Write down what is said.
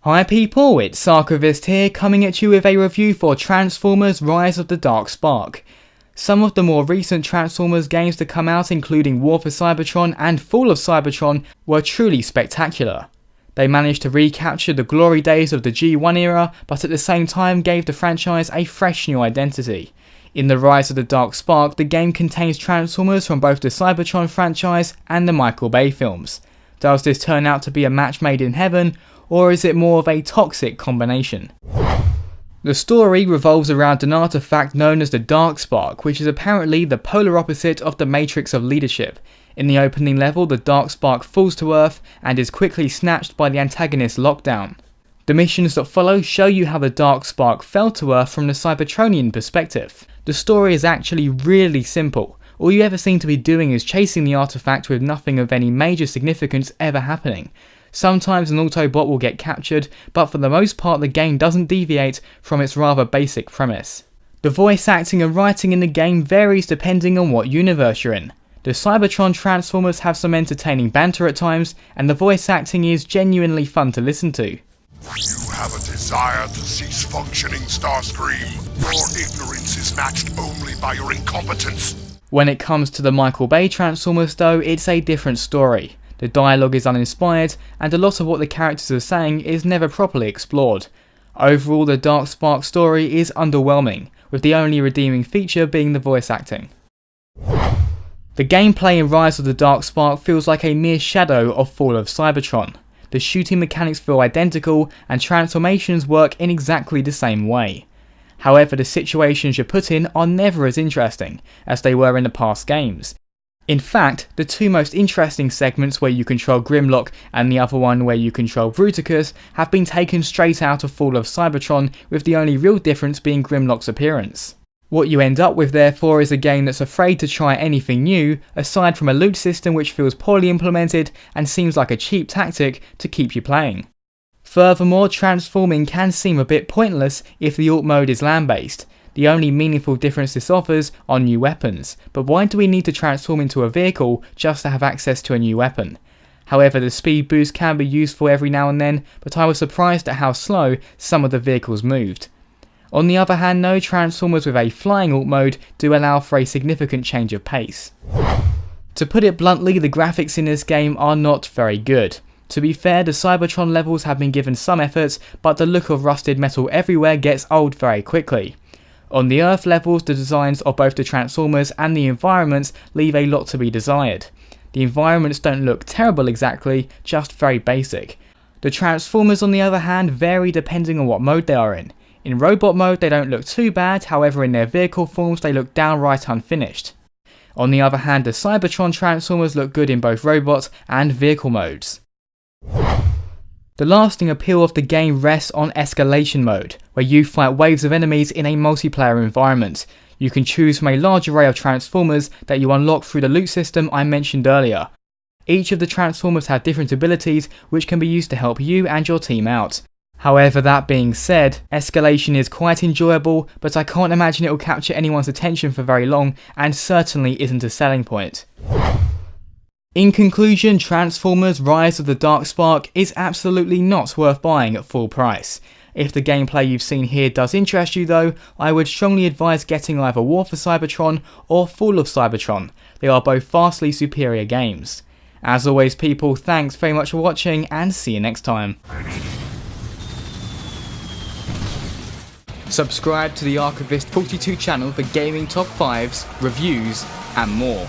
Hi people, it's Archivist here, coming at you with a review for Transformers Rise of the Dark Spark. Some of the more recent Transformers games to come out, including War for Cybertron and Fall of Cybertron, were truly spectacular. They managed to recapture the glory days of the G1 era, but at the same time gave the franchise a fresh new identity. In the Rise of the Dark Spark, the game contains Transformers from both the Cybertron franchise and the Michael Bay films. Does this turn out to be a match made in heaven, or is it more of a toxic combination? The story revolves around an artifact known as the Dark Spark, which is apparently the polar opposite of the Matrix of leadership. In the opening level, the Dark Spark falls to Earth and is quickly snatched by the antagonist Lockdown. The missions that follow show you how the Dark Spark fell to Earth from the Cybertronian perspective. The story is actually really simple. All you ever seem to be doing is chasing the artifact with nothing of any major significance ever happening. Sometimes an Autobot will get captured, but for the most part the game doesn't deviate from its rather basic premise. The voice acting and writing in the game varies depending on what universe you're in. The Cybertron Transformers have some entertaining banter at times, and the voice acting is genuinely fun to listen to. You have a desire to cease functioning, Starscream. Your ignorance is matched only by your incompetence. When it comes to the Michael Bay Transformers though, it's a different story. The dialogue is uninspired, and a lot of what the characters are saying is never properly explored. Overall, the Dark Spark story is underwhelming, with the only redeeming feature being the voice acting. The gameplay in Rise of the Dark Spark feels like a mere shadow of Fall of Cybertron. The shooting mechanics feel identical, and transformations work in exactly the same way. However, the situations you're put in are never as interesting as they were in the past games. In fact, the two most interesting segments, where you control Grimlock and the other one where you control Bruticus, have been taken straight out of Fall of Cybertron, with the only real difference being Grimlock's appearance. What you end up with therefore is a game that's afraid to try anything new, aside from a loot system which feels poorly implemented and seems like a cheap tactic to keep you playing. Furthermore, transforming can seem a bit pointless if the alt mode is land-based. The only meaningful difference this offers are new weapons, but why do we need to transform into a vehicle just to have access to a new weapon? However, the speed boost can be useful every now and then, but I was surprised at how slow some of the vehicles moved. On the other hand, no Transformers with a flying alt mode do allow for a significant change of pace. To put it bluntly, the graphics in this game are not very good. To be fair, the Cybertron levels have been given some effort, but the look of rusted metal everywhere gets old very quickly. On the Earth levels, the designs of both the Transformers and the environments leave a lot to be desired. The environments don't look terrible exactly, just very basic. The Transformers on the other hand vary depending on what mode they are in. In robot mode they don't look too bad, however in their vehicle forms they look downright unfinished. On the other hand, the Cybertron Transformers look good in both robot and vehicle modes. The lasting appeal of the game rests on escalation mode, where you fight waves of enemies in a multiplayer environment. You can choose from a large array of Transformers that you unlock through the loot system I mentioned earlier. Each of the Transformers have different abilities which can be used to help you and your team out. However, that being said, escalation is quite enjoyable, but I can't imagine it will capture anyone's attention for very long, and certainly isn't a selling point. In conclusion, Transformers Rise of the Dark Spark is absolutely not worth buying at full price. If the gameplay you've seen here does interest you though, I would strongly advise getting either War for Cybertron or Fall of Cybertron. They are both vastly superior games. As always people, thanks very much for watching and see you next time. Subscribe to the Archivist 42 channel for gaming top 5s, reviews and more.